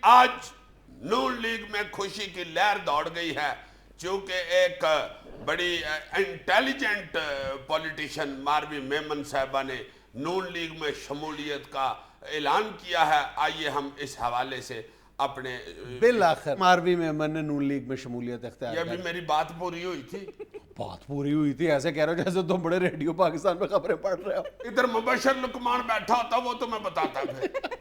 آج نون لیگ میں خوشی کی لہر دوڑ گئی ہے، چونکہ ایک بڑی انٹیلیجنٹ پولیٹیشن ماروی میمن صاحبہ نے نون لیگ میں شمولیت کا اعلان کیا ہے۔ آئیے ہم اس حوالے سے اپنے بالآخر ماروی میمن نے نون لیگ میں شمولیت اختیار یہ بھی میری بات پوری ہوئی تھی، بات پوری ہوئی تھی، ایسے کہہ رہے ہو جیسے تم بڑے ریڈیو پاکستان میں خبریں پڑھ رہے ہو۔ ادھر مبشر لقمان بیٹھا ہوتا وہ تو میں بتاتا پھر۔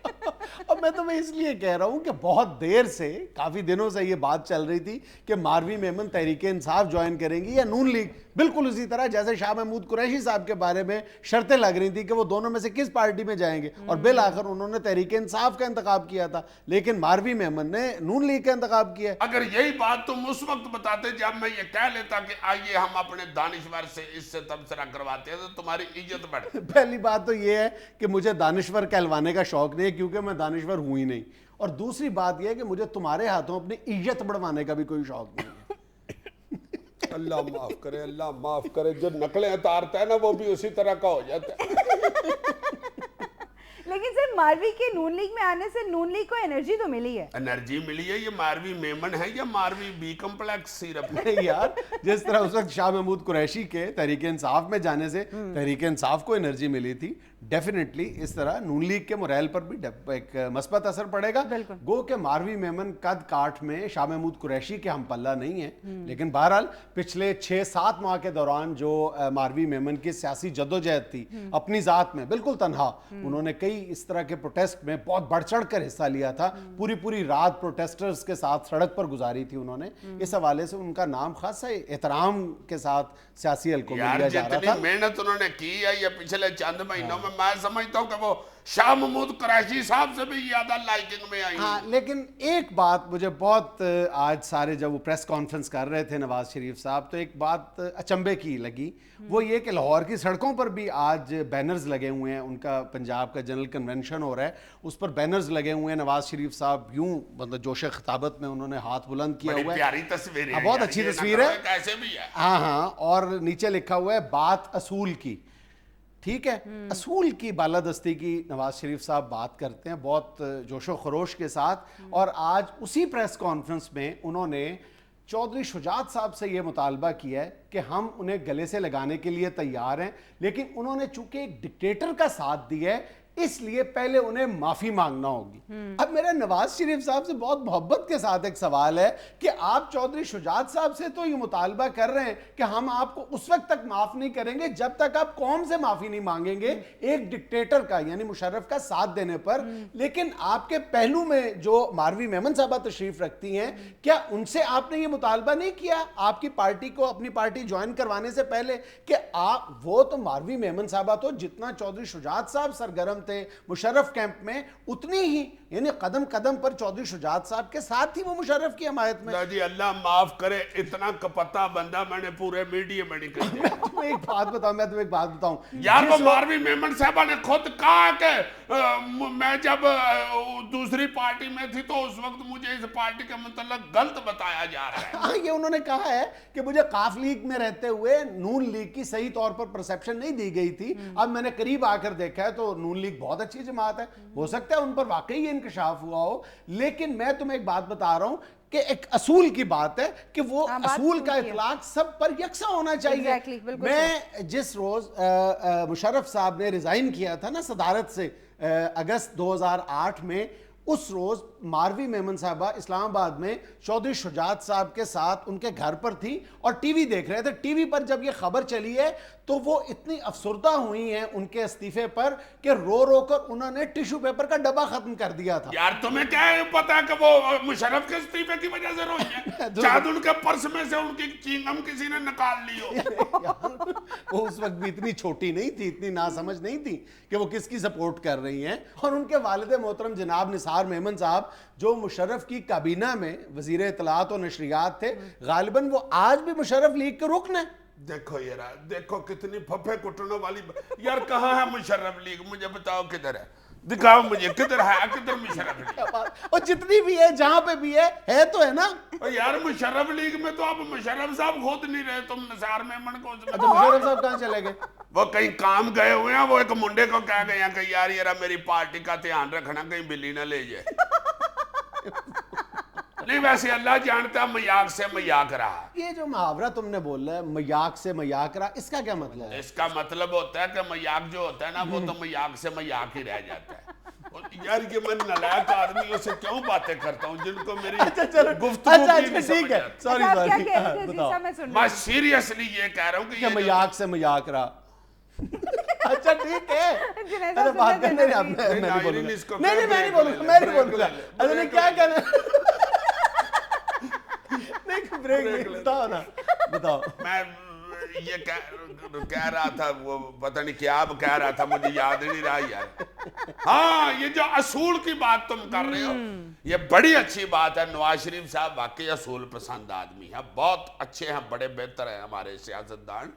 اب میں تمہیں اس لیے کہہ رہا ہوں کہ بہت دیر سے، کافی دنوں سے یہ بات چل رہی تھی کہ ماروی میمن تحریک انصاف جوائن کریں گی یا نون لیگ، بالکل اسی طرح جیسے شاہ محمود قریشی صاحب کے بارے میں شرطیں لگ رہی تھی کہ وہ دونوں میں سے کس پارٹی میں جائیں گے، اور بالآخر انہوں نے تحریک انصاف کا انتخاب کیا تھا، لیکن ماروی میمن نے نون لیگ کا انتخاب کیا۔ اگر یہی بات تم اس وقت بتاتے جب میں یہ کہہ لیتا کہ آئیے ہم اپنے دانشور سے اس سے تبصرہ کرواتے ہیں تو تمہاری عزت بڑھتی۔ پہلی بات تو یہ ہے کہ مجھے دانشور کہلوانے کا شوق نہیں ہے کیونکہ میں دانشور ہوں ہی نہیں، اور دوسری بات یہ ہے کہ مجھے تمہارے ہاتھوں اپنی عزت بڑھوانے کا بھی کوئی شوق نہیں ہے۔ اللہ معاف کرے، اللہ معاف کرے، جو نقلیں اتارتا ہے نا وہ بھی اسی طرح کا ہو جاتا ہے۔ لیکن سر ماروی کے نون لیگ میں آنے سے نون لیگ کو انرجی تو ملی ہے۔ انرجی ملی ہے، یہ ماروی میمن ہے یا ماروی بی کمپلیکس سیرپ ہے؟ یار جس طرح اس وقت شاہ محمود قریشی کے تحریک انصاف میں جانے سے تحریک انصاف کو انرجی ملی تھی، ڈیفینیٹلی اس طرح نون لیگ کے موریل پر بھی ایک مثبت اثر پڑے گا۔ گو کہ ماروی میمن قد کاٹ میں شاہ محمود قریشی کے ہم پلہ نہیں ہے، لیکن بہرحال پچھلے 6-7 ماہ کے دوران جو ماروی میمن کی سیاسی جدوجہد تھی اپنی ذات میں بالکل تنہا، انہوں نے کئی اس طرح کے پروٹیسٹ میں بہت بڑھ چڑھ کر حصہ لیا تھا، پوری رات پروٹیسٹرز کے ساتھ سڑک پر گزاری تھی انہوں نے، اس حوالے سے ان کا نام خاصا احترام کے ساتھ سیاسی حلقوں میں لیا جا رہا تھا۔ جتنی محنت انہوں نے کی ہے یہ پچھلے چند مہینوں میں سمجھتا ہوں کہ وہ شاہ محمود قریشی صاحب سے بھی زیادہ لائکنگ میں آئی۔ ہاں لیکن ایک بات مجھے بہت آج سارے جب وہ پریس کانفرنس کر رہے تھے نواز شریف صاحب تو ایک بات اچنبے کی لگی، وہ یہ کہ لاہور کی سڑکوں پر بھی آج بینرز لگے ہوئے ہیں، ان کا پنجاب کا جنرل کنونشن ہو رہا ہے، اس پر بینرز لگے ہوئے ہیں، نواز شریف صاحب یوں مطلب جوش خطابت میں انہوں نے ہاتھ بلند کیا ہوا ہے، پیاری تصویر ہے، بہت اچھی تصویر ہے، کیسے بھی ہے، ہاں، اور نیچے لکھا ہوا ہے بات اصول کی، ٹھیک ہے، اصول کی بالادستی کی نواز شریف صاحب بات کرتے ہیں بہت جوش و خروش کے ساتھ، اور آج اسی پریس کانفرنس میں انہوں نے چودھری شجاعت صاحب سے یہ مطالبہ کیا ہے کہ ہم انہیں گلے سے لگانے کے لیے تیار ہیں، لیکن انہوں نے چونکہ ایک ڈکٹیٹر کا ساتھ دیا ہے اس لیے پہلے انہیں معافی مانگنا ہوگی۔ اب میرا نواز شریف صاحب سے بہت محبت کے ساتھ ایک سوال ہے کہ آپ چودھری شجاعت صاحب سے تو یہ مطالبہ کر رہے ہیں کہ ہم آپ کو اس وقت تک معاف نہیں کریں گے جب تک آپ قوم سے معافی نہیں مانگیں گے ایک ڈکٹیٹر کا یعنی مشرف کا ساتھ دینے پر، لیکن آپ کے پہلو میں جو ماروی میمن صاحبہ تشریف رکھتی ہیں، کیا ان سے آپ نے یہ مطالبہ نہیں کیا آپ کی پارٹی کو اپنی پارٹی جوائن کروانے سے پہلے کہ آپ وہ تو ماروی میمن صاحبہ تو جتنا چودھری شجاعت صاحب سرگرم تھے مشرف کیمپ میں اتنی ہی یعنی قدم قدم پر چودھری شجاعت صاحب کے ساتھ ہی وہ مشرف کی حمایت میں۔ جی اللہ معاف کرے، اتنا کپتا بندہ میں نے پورے میڈیا میں نہیں کر دیا۔ میں تمہیں ایک بات بتاؤں یار وہ ماروی میمن صاحبہ نے خود کہا کہ میں جب دوسری پارٹی میں تھی تو اس وقت مجھے اس پارٹی کے متعلق غلط بتایا جا رہا ہے۔ ہاں یہ انہوں نے کہا ہے کہ مجھے قاف لیگ میں رہتے ہوئے نون لیگ کی صحیح طور پر پرسیپشن نہیں دی گئی تھی، اب میں نے قریب آ کر دیکھا ہے تو نون لیگ بہت اچھی جماعت ہے، ہو سکتا ہے ان پر واقعی یہ انکشاف ہوا ہو، لیکن میں تمہیں ایک بات بتا رہا ہوں کہ ایک اصول کی بات ہے کہ وہ اصول کا اطلاق سب پر یکساں ہونا چاہیے۔ میں جس روز مشرف صاحب نے ریزائن کیا تھا نا صدارت سے اگست 2008 میں، اس روز ماروی میمن صاحبہ اسلام آباد میں چودھری شجاعت صاحب کے ساتھ ان کے گھر پر تھی اور ٹی وی دیکھ رہے تھے۔ ٹی وی پر جب یہ خبر چلی ہے تو وہ اتنی افسردہ ہوئی ہیں ان کے استعفے پر کہ رو رو کر انہوں نے ٹیشو پیپر کا ڈبہ ختم کر دیا تھا۔ یار تمہیں کیا پتا کہ وہ مشرف کے استعفے کی وجہ سے روئی ہیں؟ شاید ان کے پرس میں سے ان کی چینگم کسی نے نکال لی ہو۔ وہ اس وقت بھی اتنی چھوٹی نہیں تھی، اتنی ناسمجھ نہیں تھی کہ وہ کس کی سپورٹ کر رہی ہیں، اور ان کے والد محترم جناب نثار میمن صاحب جو مشرف کی کابینہ میں وزیر اطلاعات و نشریات تھے، غالباً وہ آج بھی مشرف لیگ کے رکن ہیں۔ دیکھو یار، دیکھو کتنی پھپھے کٹنوں والی یار کہاں ہے مشرف لیگ؟ مجھے بتاؤ کدھر ہے، دکھاؤ مجھے کدھر ہے، کدھر مشرف لیگ؟ اور جتنی بھی ہے جہاں پہ بھی ہے تو ہے نا یار مشرف لیگ میں تو اب مشرف صاحب خود نہیں رہے، تم نثار میمن کو مشرف صاحب کہاں چلے گئے؟ وہ کہیں کام گئے ہوئے ہیں، وہ ایک منڈے کو کہہ گئے ہیں کہ یار میری پارٹی کا دھیان رکھنا کہیں بلی نہ لے جائے۔ نہیں ویسے اللہ جانتا ہے مذاق سے مذاق رہا. یہ جو محاورہ تم نے بولا ہے مذاق سے مذاق رہا، اس کا کیا مطلب ہے؟ اس کا مطلب ہوتا ہے کہ مذاق جو ہوتا ہے نا وہ تو مذاق سے مذاق ہی رہ جاتا ہے. یار یہ میں نالائق آدمیوں سے کیوں باتیں کرتا ہوں جن کو میری گفتگو کی نہیں سمجھ آتی. سوری اچھا، آپ کیا سوری، کہہ رہے تھے بتاؤ. عزیز صاحب، میں سن رہی میں ہوں. سیریسلی یہ کہہ رہا ہوں کہ کہ مذاق سے مذاق رہا. اچھا ٹھیک ہے، جنید ارے صاحب بات سننے کرنے دیں آپ please. میں نہیں بولوں ناظرین گا، اس کو نہیں میں نہیں بولوں گا، بریک میں نہیں لے بولوں گا. لے. ارے نہیں کیا کہنا نہیں بریک بتاؤ نا، بتاؤ. میں یہ کہہ رہا تھا، وہ پتہ نہیں کیا کہہ رہا تھا، مجھے یاد نہیں رہا یار. ہاں یہ جو اصول کی بات تم کر رہے ہو یہ بڑی اچھی بات ہے. نواز شریف صاحب واقعی اصول پسند آدمی ہیں، بہت اچھے ہیں، بڑے بہتر ہیں ہمارے سیاستدان.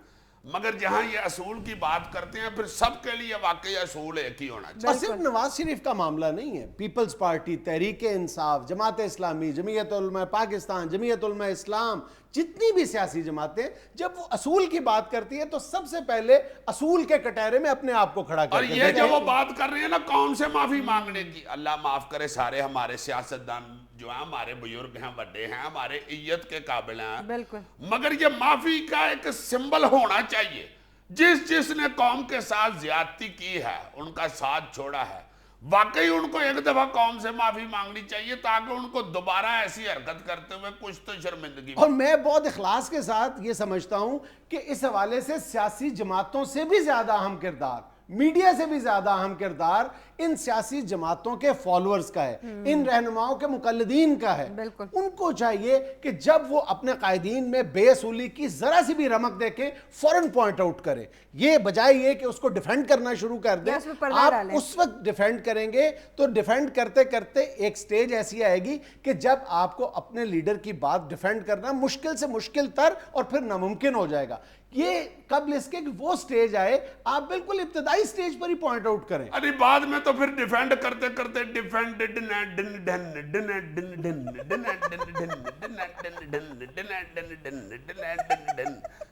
مگر جہاں یہ اصول کی بات کرتے ہیں پھر سب کے لیے واقعی اصول ایک ہی ہونا چاہیے. اور صرف نواز شریف کا معاملہ نہیں ہے، پیپلز پارٹی، تحریک انصاف، جماعت اسلامی، جمعیت علماء پاکستان، جمعیت علماء اسلام، جتنی بھی سیاسی جماعتیں جب وہ اصول کی بات کرتی ہے تو سب سے پہلے اصول کے کٹہرے میں اپنے آپ کو کھڑا اور کرتے ہیں. یہ جب وہ بات کر رہے ہیں نا قوم سے معافی مانگنے کی، اللہ معاف کرے سارے ہمارے سیاستدان جو ہیں، ہمارے بزرگ ہیں، بڑے ہیں، ہمارے عزت کے قابل ہیں، بالکل. مگر یہ معافی کا ایک سمبل ہونا چاہیے. جس نے قوم کے ساتھ زیادتی کی ہے، ان کا ساتھ چھوڑا ہے، واقعی ان کو ایک دفعہ قوم سے معافی مانگنی چاہیے تاکہ ان کو دوبارہ ایسی حرکت کرتے ہوئے کچھ تو شرمندگی. اور میں بہت اخلاص کے ساتھ یہ سمجھتا ہوں کہ اس حوالے سے سیاسی جماعتوں سے بھی زیادہ اہم کردار، میڈیا سے بھی زیادہ اہم کردار ان سیاسی جماعتوں کے فالورز کا ہے، ان رہنماؤں کے مقلدین کا ہے. بالکل. ان کو چاہیے کہ جب وہ اپنے قائدین میں بے اصولی کی ذرا سی بھی رمق دیکھیں فوراً پوائنٹ آؤٹ کرے، یہ بجائے یہ کہ اس کو ڈیفینڈ کرنا شروع کر دیں. یا اس پہ پردہ آپ ڈالیں. اس وقت ڈیفینڈ کریں گے تو ڈیفینڈ کرتے کرتے ایک سٹیج ایسی آئے گی کہ جب آپ کو اپنے لیڈر کی بات ڈیفینڈ کرنا مشکل سے مشکل تر اور پھر ناممکن ہو جائے گا. یہ قبل اس کے کہ وہ سٹیج آئے آپ بالکل ابتدائی سٹیج پر ہی پوائنٹ آؤٹ کریں. ارے بعد میں تو پھر ڈیفینڈ کرتے کرتے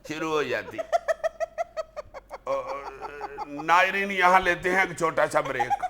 شروع ہو جاتی. ناظرین یہاں لیتے ہیں ایک چھوٹا سا بریک.